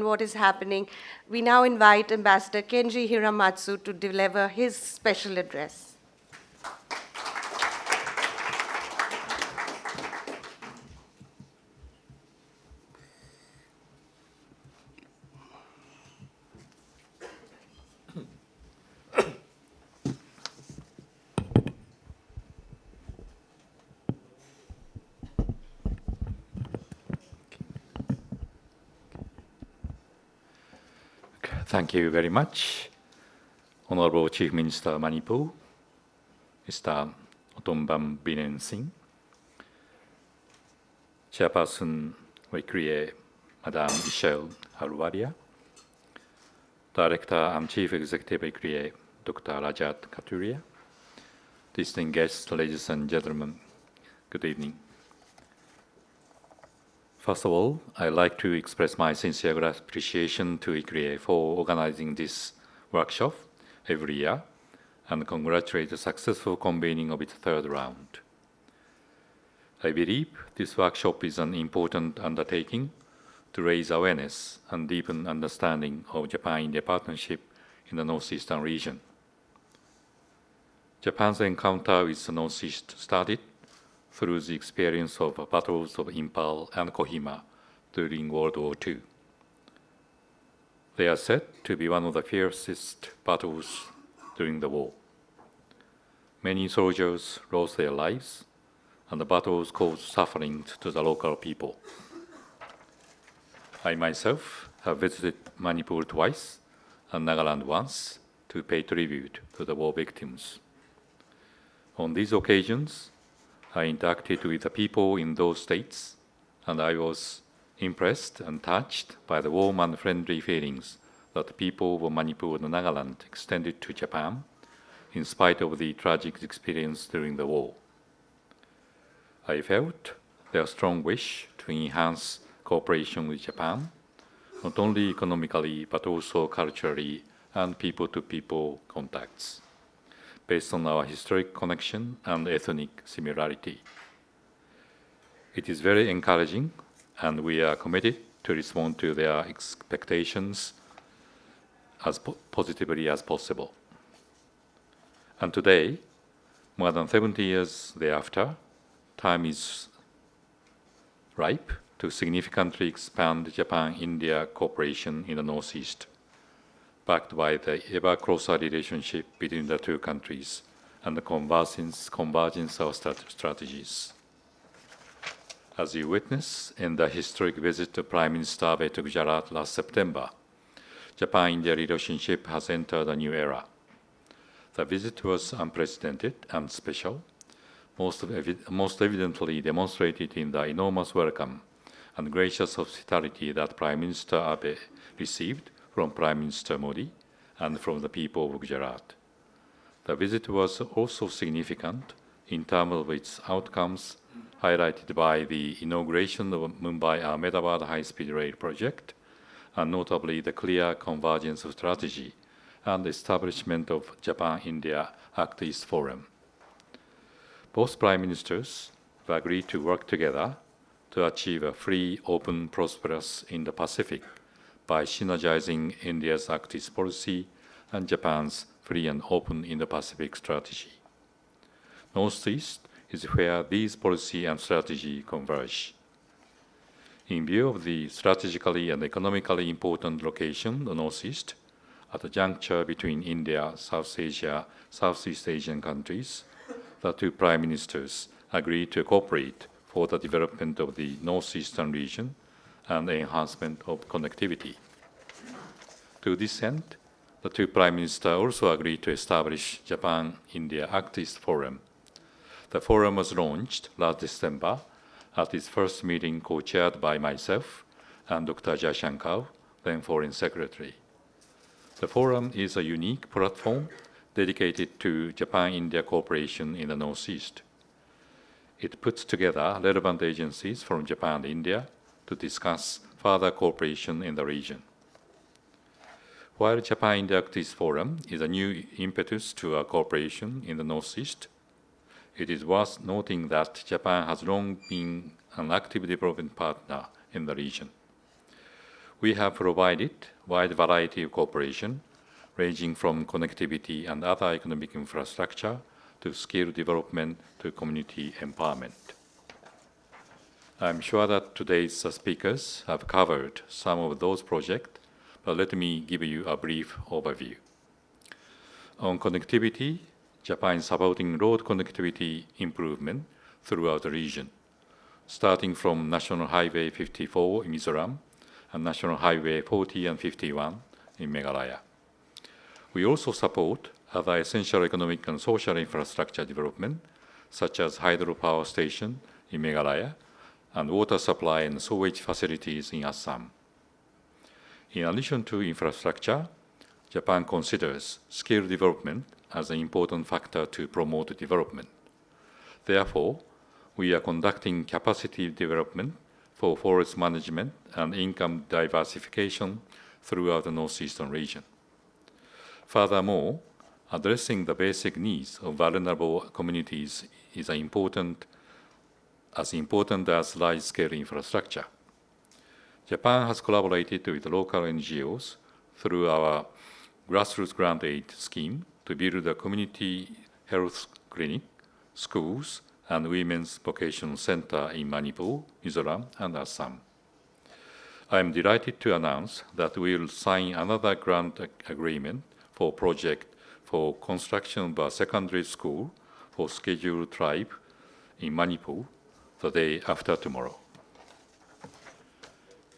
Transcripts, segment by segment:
what is happening, we now invite Ambassador Kenji Hiramatsu to deliver his special address. Thank you very much, Honorable Chief Minister of Manipur, Mr. Nongthombam Biren Singh, Chairperson ICRIER, Madame Michelle Ahluwalia, Director and Chief Executive ICRIER, Dr. Rajat Kathuria, distinguished guests, ladies and gentlemen, good evening. First of all, I'd like to express my sincere appreciation to ICRIER for organizing this workshop every year and congratulate the successful convening of its third round. I believe this workshop is an important undertaking to raise awareness and deepen understanding of Japan-India partnership in the Northeastern region. Japan's encounter with the Northeast started through the experience of battles of Imphal and Kohima during World War II. They are said to be one of the fiercest battles during the war. Many soldiers lost their lives, and the battles caused suffering to the local people. I myself have visited Manipur twice and Nagaland once to pay tribute to the war victims. On these occasions, I interacted with the people in those states, and I was impressed and touched by the warm and friendly feelings that the people of Manipur and Nagaland extended to Japan, in spite of the tragic experience during the war. I felt their strong wish to enhance cooperation with Japan, not only economically but also culturally and people-to-people contacts, based on our historic connection and ethnic similarity. It is very encouraging, and we are committed to respond to their expectations as positively as possible. And today, more than 70 years thereafter, time is ripe to significantly expand Japan-India cooperation in the Northeast, backed by the ever closer relationship between the two countries and the convergence of strategies. As you witness in the historic visit of Prime Minister Abe to Gujarat last September, Japan-India relationship has entered a new era. The visit was unprecedented and special, most evidently demonstrated in the enormous welcome and gracious hospitality that Prime Minister Abe received from Prime Minister Modi and from the people of Gujarat. The visit was also significant in terms of its outcomes, highlighted by the inauguration of Mumbai-Ahmedabad high-speed rail project, and notably the clear convergence of strategy and the establishment of Japan-India Act East Forum. Both Prime Ministers have agreed to work together to achieve a free, open, prosperous Indo-Pacific by synergizing India's Act East policy and Japan's free and open Indo-Pacific strategy. Northeast is where these policy and strategy converge. In view of the strategically and economically important location, the Northeast, at the juncture between India, South Asia, Southeast Asian countries, the two Prime Ministers agreed to cooperate for the development of the Northeastern region and the enhancement of connectivity. To this end, the two Prime Ministers also agreed to establish Japan-India Act East Forum. The forum was launched last December at its first meeting co-chaired by myself and Dr. Jaishankar, then Foreign Secretary. The forum is a unique platform dedicated to Japan-India cooperation in the Northeast. It puts together relevant agencies from Japan and India to discuss further cooperation in the region. While Japan-India Act East Forum is a new impetus to our cooperation in the Northeast, it is worth noting that Japan has long been an active development partner in the region. We have provided wide variety of cooperation, ranging from connectivity and other economic infrastructure to skill development to community empowerment. I'm sure that today's speakers have covered some of those projects, but let me give you a brief overview. On connectivity, Japan is supporting road connectivity improvement throughout the region, starting from National Highway 54 in Mizoram and National Highway 40 and 51 in Meghalaya. We also support other essential economic and social infrastructure development, such as hydropower station in Meghalaya and water supply and sewage facilities in Assam. In addition to infrastructure, Japan considers skill development as an important factor to promote development. Therefore, we are conducting capacity development for forest management and income diversification throughout the northeastern region. Furthermore, addressing the basic needs of vulnerable communities is as important as large-scale infrastructure. Japan has collaborated with local NGOs through our grassroots grant aid scheme to build a community health clinic, schools, and women's vocational center in Manipur, Mizoram, and Assam. I am delighted to announce that we will sign another grant agreement for project for construction of a secondary school for scheduled tribe in Manipur the day after tomorrow.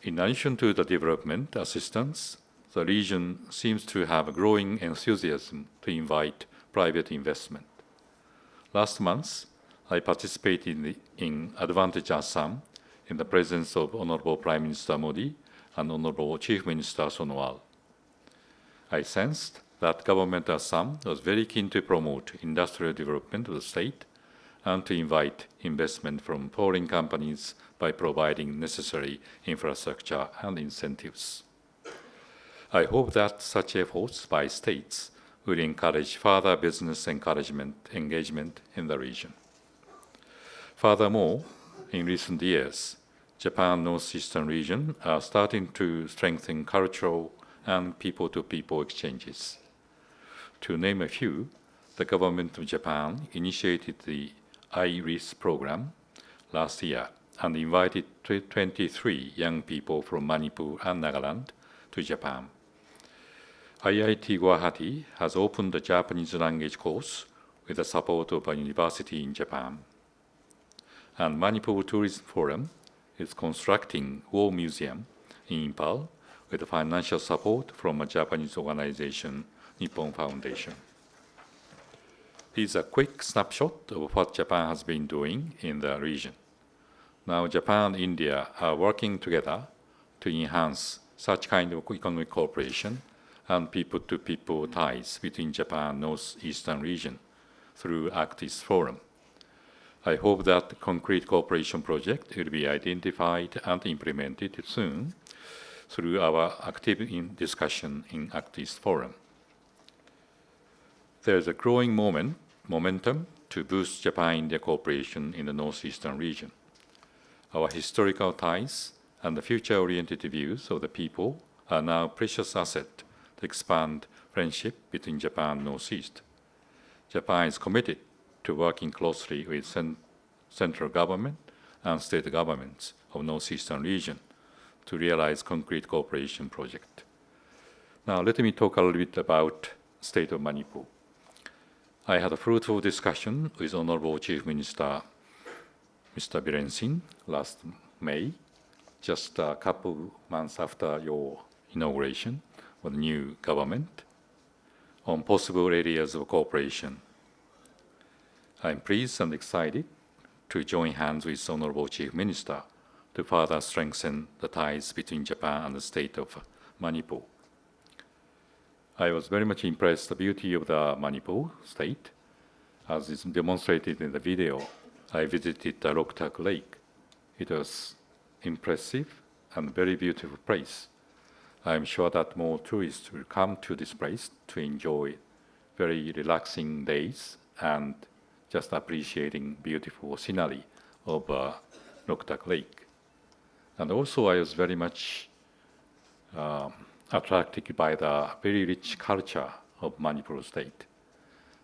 In addition to the development assistance, the region seems to have a growing enthusiasm to invite private investment. Last month, I participated in Advantage Assam in the presence of Honorable Prime Minister Modi and Honorable Chief Minister Sonowal. I sensed that Government Assam was very keen to promote industrial development of the state and to invite investment from foreign companies by providing necessary infrastructure and incentives. I hope that such efforts by states will encourage further business engagement in the region. Furthermore, in recent years, Japan Northeastern region are starting to strengthen cultural and people-to-people exchanges. To name a few, the government of Japan initiated the ICRIER program last year and invited 23 young people from Manipur and Nagaland to Japan. IIT Guwahati has opened a Japanese language course with the support of a university in Japan. And Manipur Tourism Forum is constructing War Museum in Imphal with financial support from a Japanese organization, Nippon Foundation. This is a quick snapshot of what Japan has been doing in the region. Now Japan and India are working together to enhance such kind of economic cooperation and people-to-people ties between Japan and Northeastern region through ICRIER Forum. I hope that concrete cooperation project will be identified and implemented soon through our active discussion in ICRIER Forum. There is a growing momentum to boost Japan-India cooperation in the Northeastern region. Our historical ties and the future-oriented views of the people are now a precious asset to expand friendship between Japan and Northeast. Japan is committed to working closely with central government and state governments of Northeastern region to realize concrete cooperation project. Now let me talk a little bit about state of Manipur. I had a fruitful discussion with Honorable Chief Minister Mr. Biren Singh last May, just a couple months after your inauguration of the new government, on possible areas of cooperation. I'm pleased and excited to join hands with Honorable Chief Minister to further strengthen the ties between Japan and the state of Manipur. I was very much impressed with the beauty of the Manipur state. As is demonstrated in the video, I visited the Loktak Lake. It was impressive and very beautiful place. I am sure that more tourists will come to this place to enjoy very relaxing days and just appreciating beautiful scenery of Loktak Lake. And also I was very much attracted by the very rich culture of Manipur state.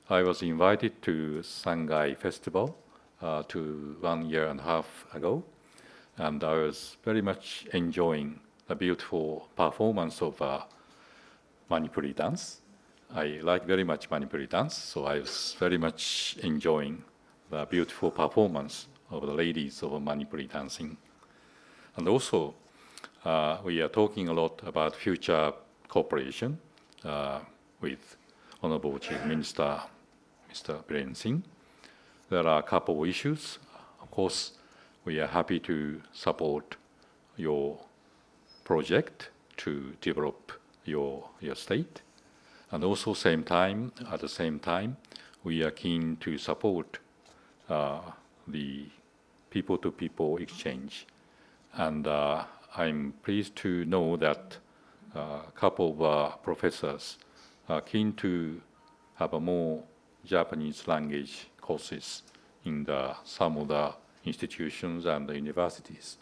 I was invited to Shanghai Festival to 1.5 years ago, and I was very much enjoying the beautiful performance of Manipuri dance. I like very much Manipuri dance, so I was very much enjoying the beautiful performance of the ladies of Manipuri dancing. And also, we are talking a lot about future cooperation with Honorable Chief Minister, Mr. Biren Singh. There are a couple of issues. Of course, we are happy to support your project to develop your state. And also at the same time, we are keen to support the people-to-people exchange. And I'm pleased to know that a couple of professors are keen to have a more Japanese language courses in some of the institutions and the universities.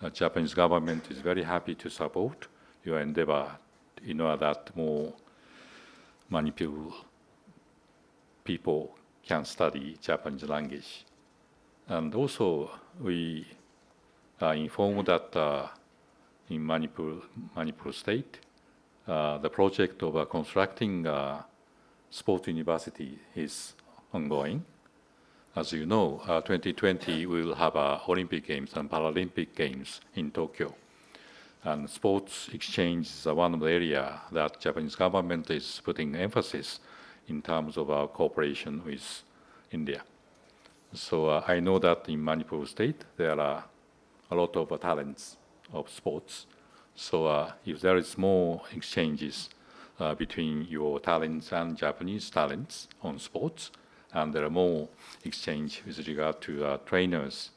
The Japanese government is very happy to support your endeavor in order that more Manipur people can study Japanese language. And also, we are informed that in Manipur state, the project of constructing a sports university is ongoing. As you know, 2020 we will have Olympic Games and Paralympic Games in Tokyo. And sports exchange is one of the areas that Japanese government is putting emphasis in terms of our cooperation with India. So I know that in Manipur state, there are a lot of talents of sports. So if there is more exchanges between your talents and Japanese talents on sports, and there are more exchange with regard to trainers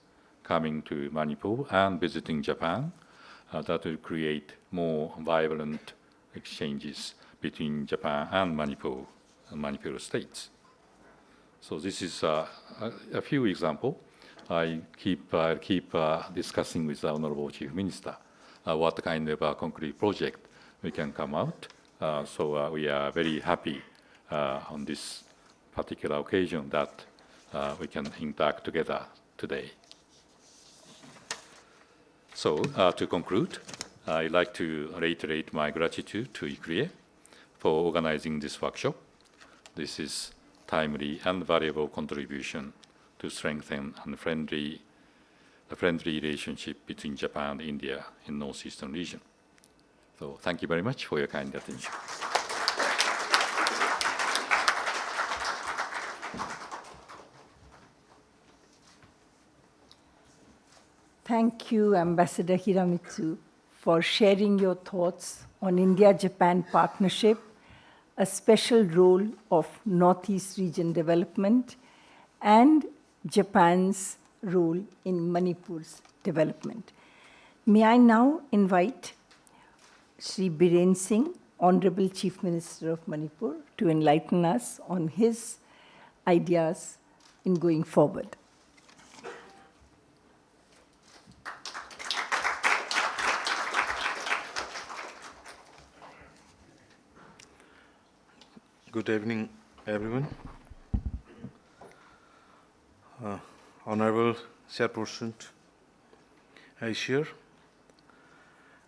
coming to Manipur and visiting Japan, that will create more vibrant exchanges between Japan and Manipur states. So this is a few examples. I keep discussing with the Honorable Chief Minister what kind of concrete project we can come out. So we are very happy on this particular occasion that we can interact together today. So to conclude, I'd like to reiterate my gratitude to ICRIER for organizing this workshop. This is timely and valuable contribution to strengthen the friendly relationship between Japan and India in northeastern region. So thank you very much for your kind attention. Thank you, Ambassador Hiramatsu, for sharing your thoughts on India-Japan partnership, a special role of Northeast region development, and Japan's role in Manipur's development. May I now invite Shri Biren Singh, Honorable Chief Minister of Manipur, to enlighten us on his ideas in going forward. Good evening, everyone. Honorable Chairperson, ICRIER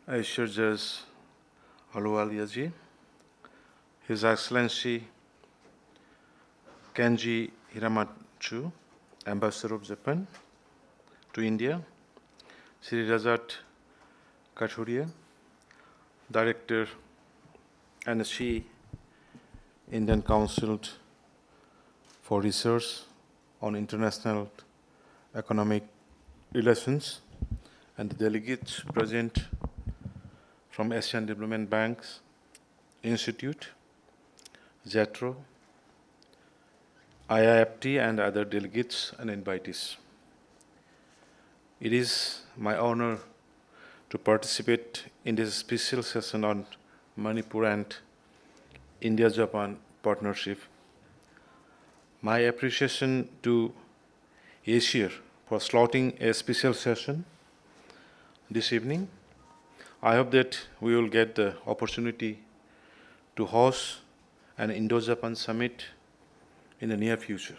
Judge Ahluwalia ji, His Excellency Kenji Hiramatsu, Ambassador of Japan to India, Shri Rajat Kathuria, Director NSC Indian Council for Research on International Economic Relations, and the delegates present from Asian Development Bank's Institute, JETRO, IIFT, and other delegates and invitees. It is my honor to participate in this special session on Manipur and India-Japan partnership. My appreciation to ICRIER for slotting a special session this evening I hope that we will get the opportunity to host an Indo-Japan summit in the near future.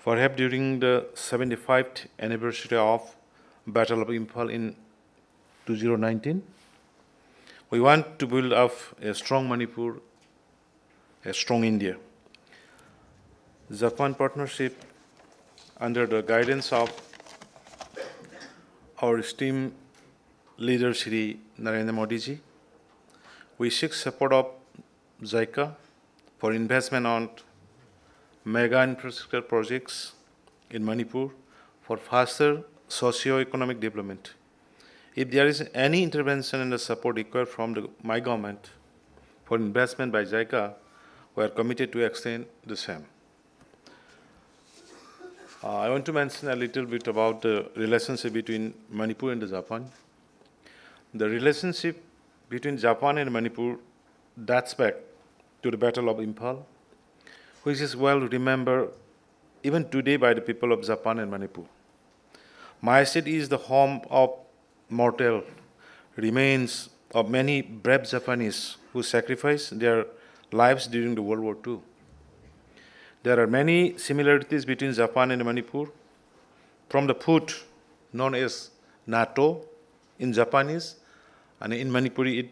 Perhaps during the 75th anniversary of Battle of Imphal in 2019, we want to build up a strong Manipur, a strong India. Japan partnership under the guidance of our esteemed leader Shri Narendra Modi ji, we seek support of JICA for investment on mega infrastructure projects in Manipur for faster socio-economic development. If there is any intervention and the support required from my government for investment by JICA, we are committed to extend the same. I want to mention a little bit about the relationship between Manipur and Japan. The relationship between Japan and Manipur dates back to the Battle of Imphal, which is well remembered even today by the people of Japan and Manipur. My state is the home of mortal remains of many brave Japanese who sacrificed their lives during the World War II. There are many similarities between Japan and Manipur, from the food known as natto in Japanese, and in Manipuri it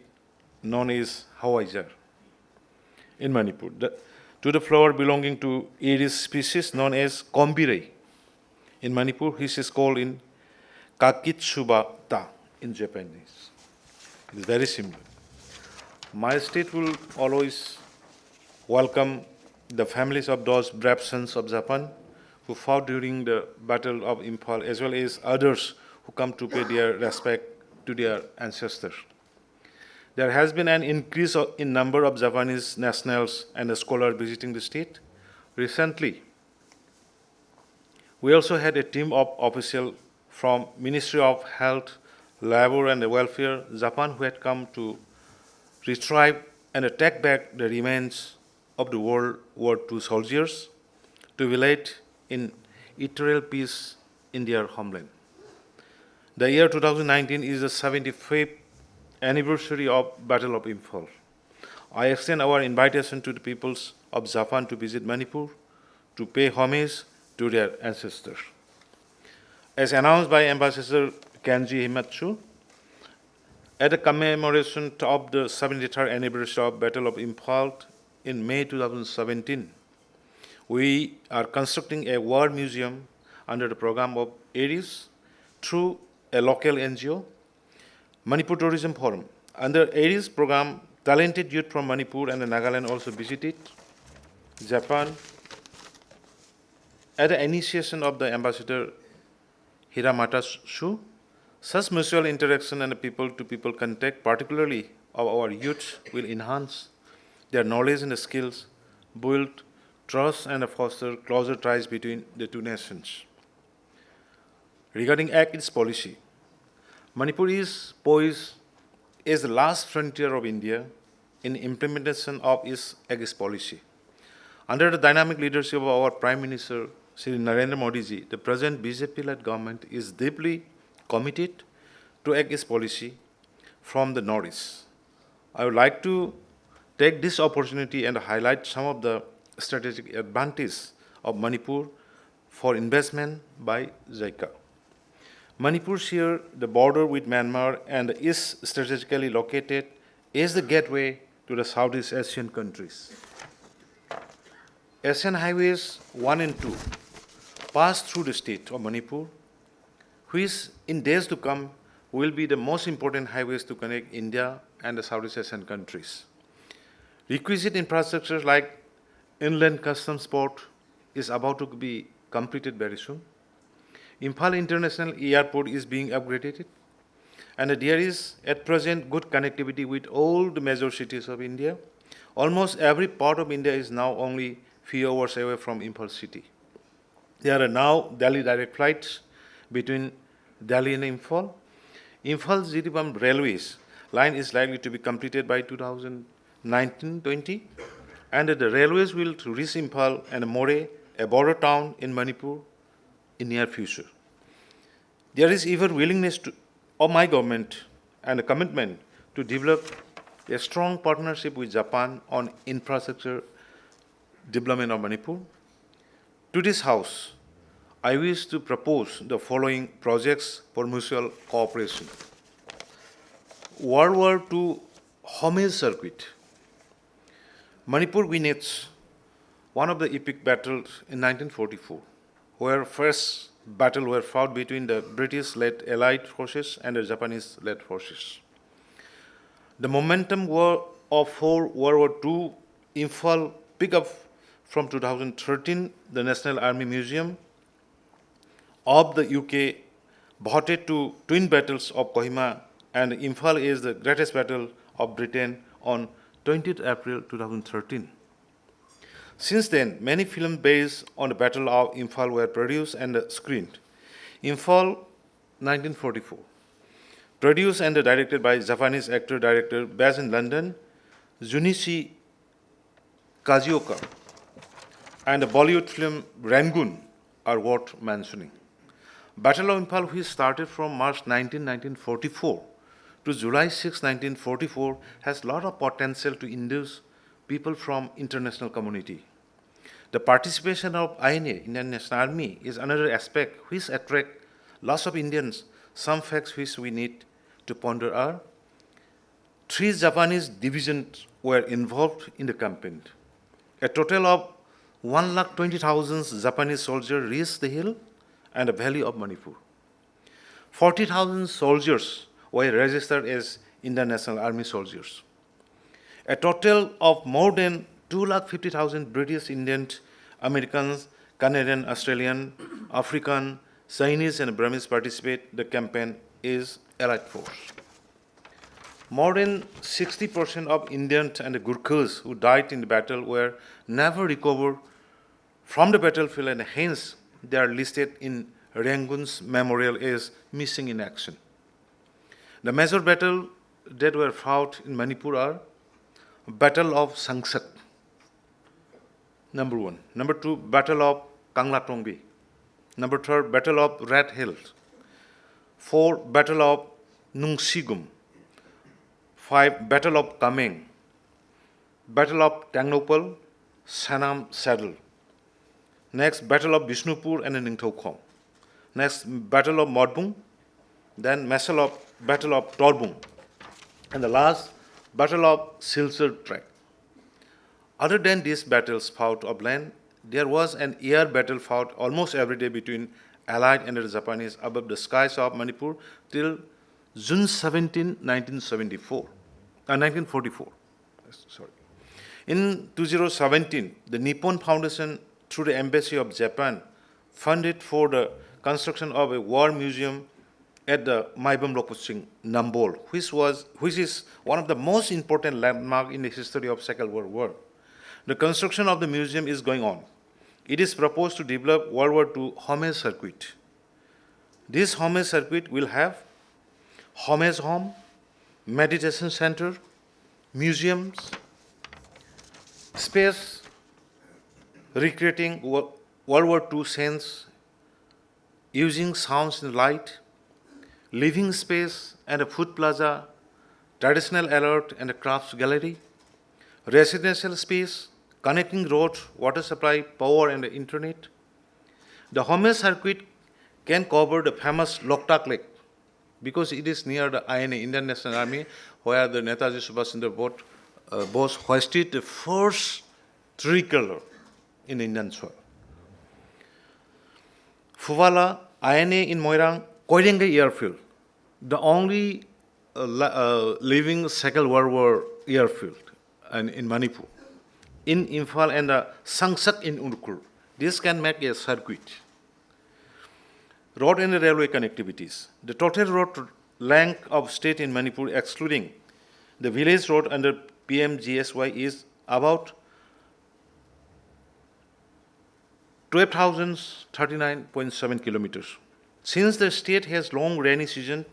known as hawaijar. In Manipur, to the flower belonging to Aries species known as kombirei in Manipur, which is called in kakitsubata in Japanese. It is very similar. My state will always welcome the families of those brave sons of Japan who fought during the Battle of Imphal, as well as others who come to pay their respect to their ancestors. There has been an increase in number of Japanese nationals and scholars visiting the state. Recently, we also had a team of officials from Ministry of Health, Labor and Welfare, Japan, who had come to retrieve and take back the remains of the World War II soldiers to relate in eternal peace in their homeland. The year 2019 is the 75th anniversary of Battle of Imphal. I extend our invitation to the peoples of Japan to visit Manipur to pay homage to their ancestors. As announced by Ambassador Kenji Hiramatsu, at the commemoration of the 73rd anniversary of Battle of Imphal in May 2017, we are constructing a war museum under the program of Aries through a local NGO, Manipur Tourism Forum. Under Aries program, talented youth from Manipur and Nagaland also visited Japan. At the initiation of the Ambassador Hiramatsu, such mutual interaction and people-to-people contact, particularly of our youth, will enhance their knowledge and skills, build trust and foster closer ties between the two nations. Regarding Act East policy, Manipur is poised as the last frontier of India in implementation of its Act East policy. Under the dynamic leadership of our Prime Minister, Shri Narendra Modi ji, the present BJP-led government is deeply committed to Act East policy from the Northeast. I would like to take this opportunity and highlight some of the strategic advantages of Manipur for investment by JICA. Manipur shares the border with Myanmar and is strategically located as the gateway to the Southeast Asian countries. Asian Highways 1 and 2 pass through the state of Manipur, which in days to come will be the most important highways to connect India and the Southeast Asian countries. Requisite infrastructure like inland customs port is about to be completed very soon. Imphal International Airport is being upgraded, and there is at present good connectivity with all the major cities of India. Almost every part of India is now only few hours away from Imphal city. There are now Delhi direct flights between Delhi and Imphal. Imphal Jitribam Railways line is likely to be completed by 2019-20, and the railways will reach Imphal and More, a border town in Manipur, in near future. There is even willingness of my government and a commitment to develop a strong partnership with Japan on infrastructure development of Manipur. To this House, I wish to propose the following projects for mutual cooperation. World War II homage circuit. Manipur witnessed one of the epic battles in 1944, where first battle were fought between the British-led Allied forces and the Japanese-led forces. The momentum of World War II, Imphal picked up from 2013, the National Army Museum of the UK voted to twin battles of Kohima, and Imphal is the greatest battle of Britain on 20th April 2013. Since then, many films based on the Battle of Imphal were produced and screened. Imphal, 1944, produced and directed by Japanese actor-director based in London, Junichi Kazioka, and the Bollywood film Rangoon are worth mentioning. Battle of Imphal, which started from March 19, 1944 to July 6, 1944, has a lot of potential to induce people from international community. The participation of INA, Indian National Army, is another aspect which attracts lots of Indians. Some facts which we need to ponder are: 3 Japanese divisions were involved in the campaign. A total of 120,000 Japanese soldiers reached the hill and the valley of Manipur. 40,000 soldiers were registered as Indian National Army soldiers. A total of more than 250,000 British, Indian, Americans, Canadian, Australian, African, Chinese, and Burmese participate. The campaign is Allied force. More than 60% of Indians and Gurkhas who died in the battle were never recovered from the battlefield, and hence they are listed in Rangoon's memorial as missing in action. The major battles that were fought in Manipur are Battle of Sangsak, number 1. Number 2, Battle of Kanglatongbi. Number 3, Battle of Red Hills. 4, Battle of Nungsigum. 5, Battle of Kameng. Battle of Tangnopal, Sanam Saddle. Next, Battle of Bishnupur and Ningthokhom. Next, Battle of Modbung. Then, Battle of Torbung. And the last, Battle of Silchar Trek. Other than these battles fought of land, there was an air battle fought almost every day between Allied and the Japanese above the skies of Manipur till June 17, 1944. Sorry. In 2017, the Nippon Foundation, through the Embassy of Japan, funded for the construction of a war museum at the Maibam Lokusing, Nambol, which is one of the most important landmarks in the history of Second World War. The construction of the museum is going on. It is proposed to develop World War II homage circuit. This homage circuit will have homage home, meditation center, museums, space recreating World War II scenes using sounds and light, living space and a food plaza, traditional alert and a crafts gallery, residential space, connecting road, water supply, power and the internet. The homage circuit can cover the famous Loktak Lake because it is near the INA, Indian National Army, where the Netaji Subhash Chandra Bose hoisted the first tricolor in Indian soil. Fuvala, INA in Moirang, Koirengai airfield, the only living Second World War airfield in Manipur. In Imphal and Sangsak in Urkur. This can make a circuit. Road and railway connectivities. The total road length of state in Manipur, excluding the village road under PMGSY, is about 12,039.7 kilometers. Since the state has long rainy season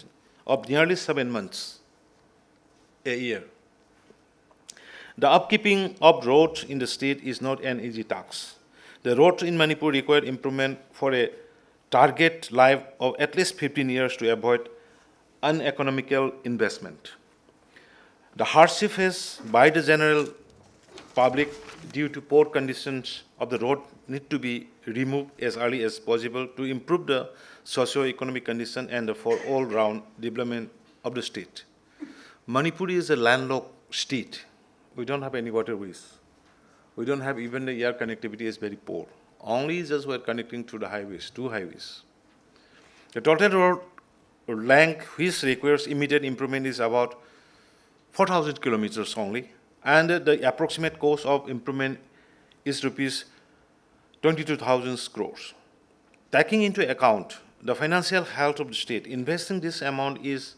of nearly 7 months a year, the upkeeping of roads in the state is not an easy task. The roads in Manipur require improvement for a target life of at least 15 years to avoid uneconomical investment. The hardship faced by the general public due to poor conditions of the road need to be removed as early as possible to improve the socio-economic condition and for all-round development of the state. Manipur is a landlocked state. We don't have any waterways. We don't have even the air connectivity is very poor. Only just we're connecting to the highways, 2 highways. The total road length which requires immediate improvement is about 4,000 kilometers only, and the approximate cost of improvement is rupees 22,000 crores. Taking into account the financial health of the state, investing this amount is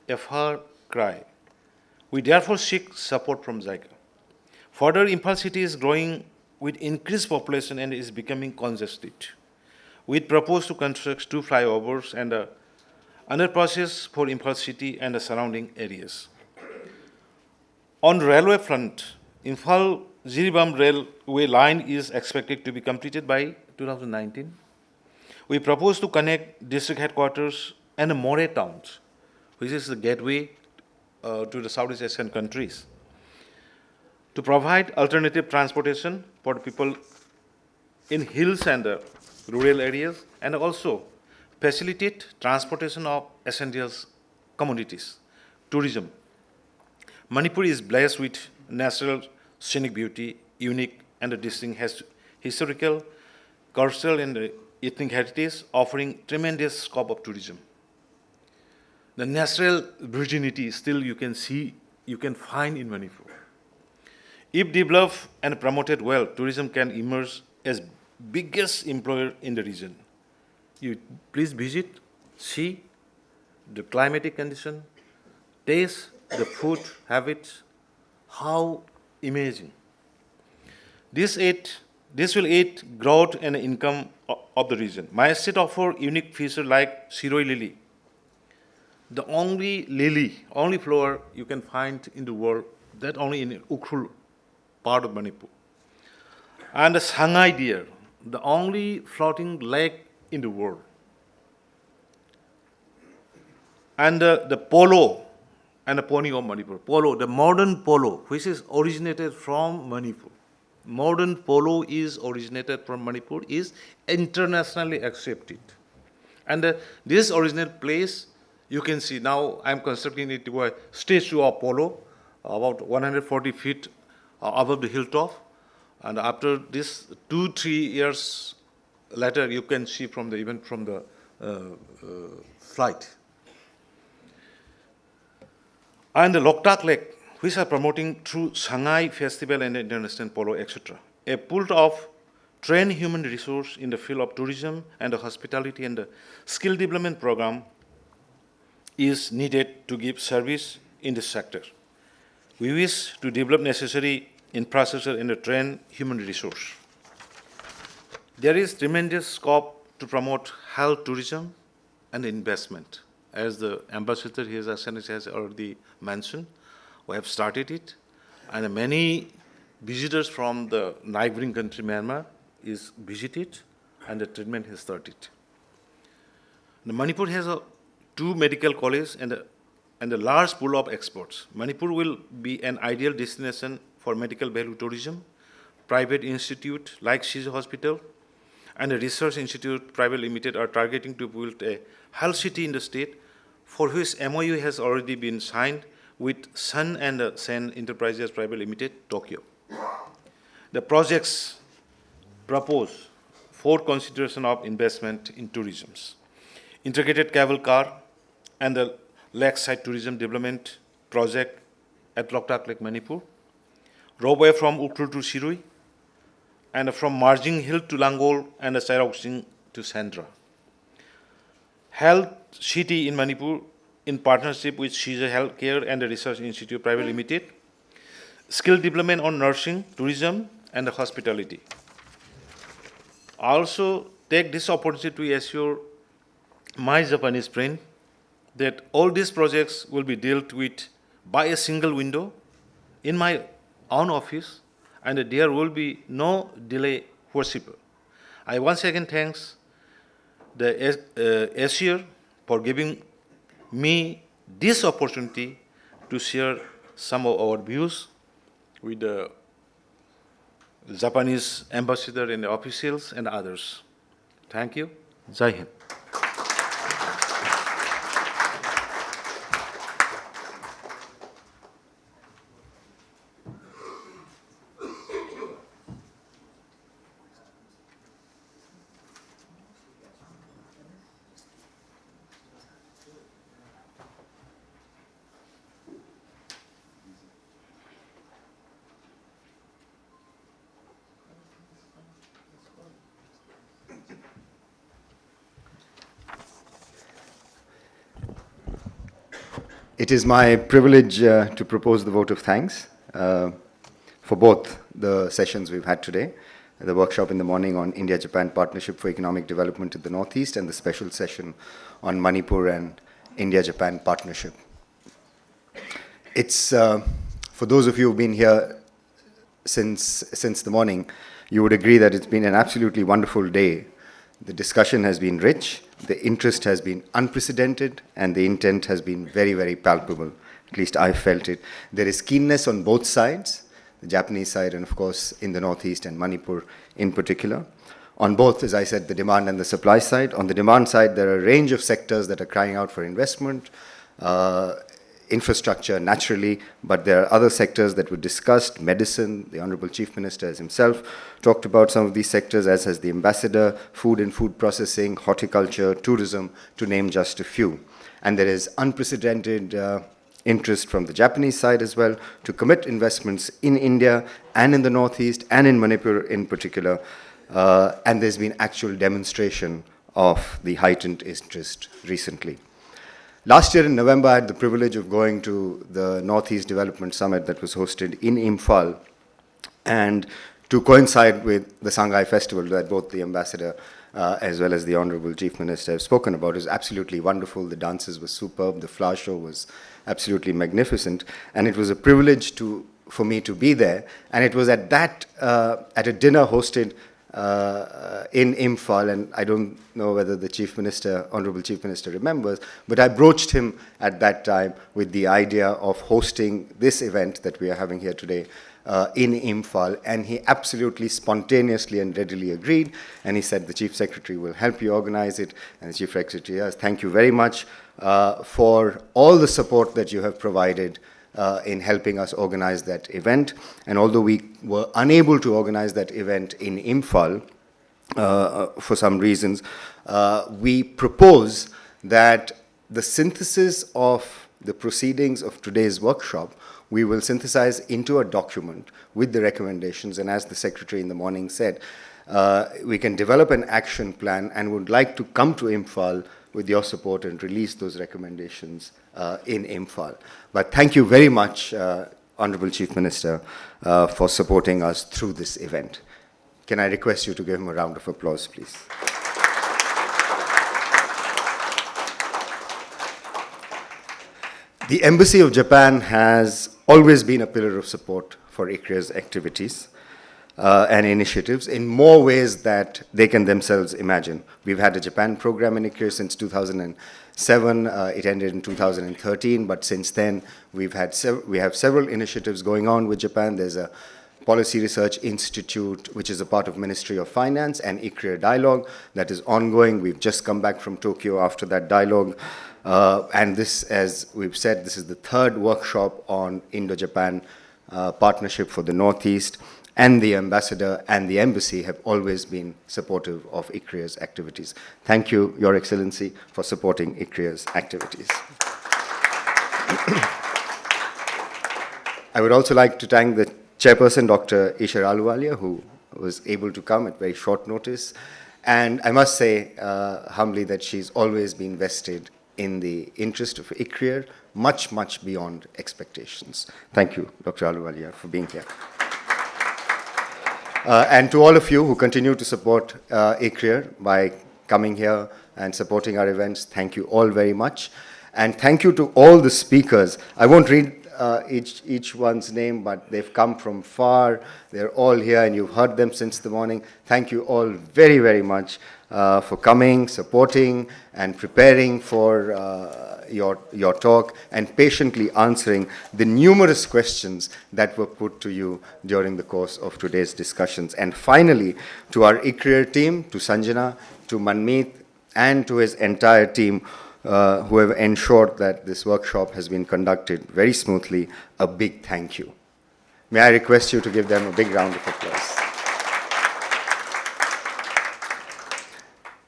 a far cry. We therefore seek support from JICA. Further, Imphal city is growing with increased population and is becoming congested. We propose to construct 2 flyovers and under process for Imphal city and the surrounding areas. On railway front, Imphal-Jiribam railway line is expected to be completed by 2019. We propose to connect district headquarters and the More towns, which is the gateway to the Southeast Asian countries, to provide alternative transportation for people in hills and rural areas, and also facilitate transportation of essential commodities, tourism. Manipur is blessed with natural scenic beauty, unique and distinct historical, cultural and ethnic heritage, offering tremendous scope of tourism. The natural virginity still you can see, you can find in Manipur. If developed and promoted well, tourism can emerge as biggest employer in the region. You please visit, see the climatic condition, taste the food habits, how amazing. This will aid growth and income of the region. My state offers unique features like Shiroi lily, the only lily, only flower you can find in the world, that only in Ukhrul part of Manipur. And the Shanghai deer, the only floating lake in the world. And the polo and the pony of Manipur. Polo, the modern polo, which is originated from Manipur. Modern polo is originated from Manipur, is internationally accepted. And this original place, you can see now I'm constructing it to a statue of polo, about 140 feet above the hilltop. And after this, 2-3 years later, you can see from the even from the flight. And the Loktak Lake, which are promoting through Shanghai Festival and International Polo, etc. A pool of trained human resource in the field of tourism and the hospitality and the skill development program is needed to give service in this sector. We wish to develop necessary infrastructure and to train human resource. There is tremendous scope to promote health tourism and investment. As the ambassador, His Excellency has already mentioned, we have started it, and many visitors from the neighboring country, Myanmar, is visited, and the treatment has started. The Manipur has 2 medical colleges and a large pool of experts. Manipur will be an ideal destination for medical value tourism. Private institute like Shri Hospital and a research institute, private limited, are targeting to build a health city in the state, for which MOU has already been signed with Sun and Sen Enterprises Private Limited, Tokyo. The projects propose 4 consideration of investment in tourism: integrated cable car and the lakeside tourism development project at Loktak Lake, Manipur, roadway from Ukhrul to Shirui, and from Marjing Hill to Langol and Sairaksing to Sandra. Health City in Manipur in partnership with Shiza Healthcare and the Research Institute Private Limited, skill development on nursing, tourism, and the hospitality. I also take this opportunity to assure my Japanese friend that all these projects will be dealt with by a single window in my own office, and there will be no delay whatsoever. I once again thanks the ICRIER for giving me this opportunity to share some of our views with the Japanese ambassador and officials and others. Thank you. Jai Hind. It is my privilege to propose the vote of thanks for both the sessions we've had today, the workshop in the morning on India-Japan Partnership for Economic Development in the Northeast, and the special session on Manipur and India-Japan Partnership. It's, for those of you who've been here since the morning, you would agree that it's been an absolutely wonderful day. The discussion has been rich, the interest has been unprecedented, and the intent has been very, very palpable. At least I felt it. There is keenness on both sides, the Japanese side and, of course, in the Northeast and Manipur in particular. On both, as I said, the demand and the supply side. On the demand side, there are a range of sectors that are crying out for investment, infrastructure, naturally, but there are other sectors that were discussed, medicine. The Honorable Chief Minister has himself talked about some of these sectors, as has the Ambassador, food and food processing, horticulture, tourism, to name just a few. And there is unprecedented interest from the Japanese side as well to commit investments in India and in the Northeast and in Manipur in particular. And there's been actual demonstration of the heightened interest recently. Last year in November, I had the privilege of going to the Northeast Development Summit that was hosted in Imphal, and to coincide with the Sangha Festival that both the Ambassador as well as the Honorable Chief Minister have spoken about. It was absolutely wonderful. The dances were superb. The flower show was absolutely magnificent. And it was a privilege for me to be there. And it was at a dinner hosted in Imphal, and I don't know whether the Honorable Chief Minister remembers, but I broached him at that time with the idea of hosting this event that we are having here today in Imphal, and he absolutely spontaneously and readily agreed, and he said the Chief Secretary will help you organize it, and the Chief Secretary says, thank you very much for all the support that you have provided in helping us organize that event. And although we were unable to organize that event in Imphal for some reasons, we propose that the synthesis of the proceedings of today's workshop, we will synthesize into a document with the recommendations. And as the Secretary in the morning said, we can develop an action plan and would like to come to Imphal with your support and release those recommendations in Imphal. But thank you very much, Honorable Chief Minister, for supporting us through this event. Can I request you to give him a round of applause, please? The Embassy of Japan has always been a pillar of support for ICRIER's activities and initiatives in more ways that they can themselves imagine. We've had a Japan program in ICRIER since 2007. It ended in 2013, but since then we have several initiatives going on with Japan. There's a Policy Research Institute, which is a part of Ministry of Finance, and ICRIER Dialogue that is ongoing. We've just come back from Tokyo after that dialogue. And this, as we've said, this is the third workshop on Indo-Japan partnership for the Northeast. And the Ambassador and the Embassy have always been supportive of ICRIER's activities. Thank you, Your Excellency, for supporting ICRIER's activities. I would also like to thank the Chairperson, Dr. Ahluwalia, who was able to come at very short notice. And I must say, humbly, that she's always been vested in the interest of ICRIER, much, much beyond expectations. Thank you, Dr. Ahluwalia, for being here. And to all of you who continue to support ICRIER by coming here and supporting our events, thank you all very much. And thank you to all the speakers. I won't read each one's name, but they've come from far. They're all here, and you've heard them since the morning. Thank you all very, very much for coming, supporting, and preparing for your talk, and patiently answering the numerous questions that were put to you during the course of today's discussions. And finally, to our ICRIER team, to Sanjana, to Manmeet, and to his entire team, who have ensured that this workshop has been conducted very smoothly, a big thank you. May I request you to give them a big round of applause.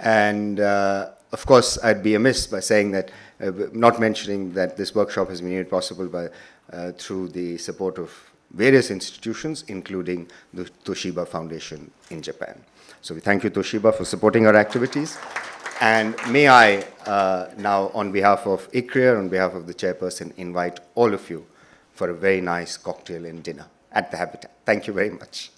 And of course, I'd be amiss by saying that, not mentioning that this workshop has been made possible by, through the support of various institutions, including the Toshiba Foundation in Japan. So we thank you, Toshiba, for supporting our activities. And may I now, on behalf of ICRIER, on behalf of the chairperson, invite all of you for a very nice cocktail and dinner at the Habitat. Thank you very much.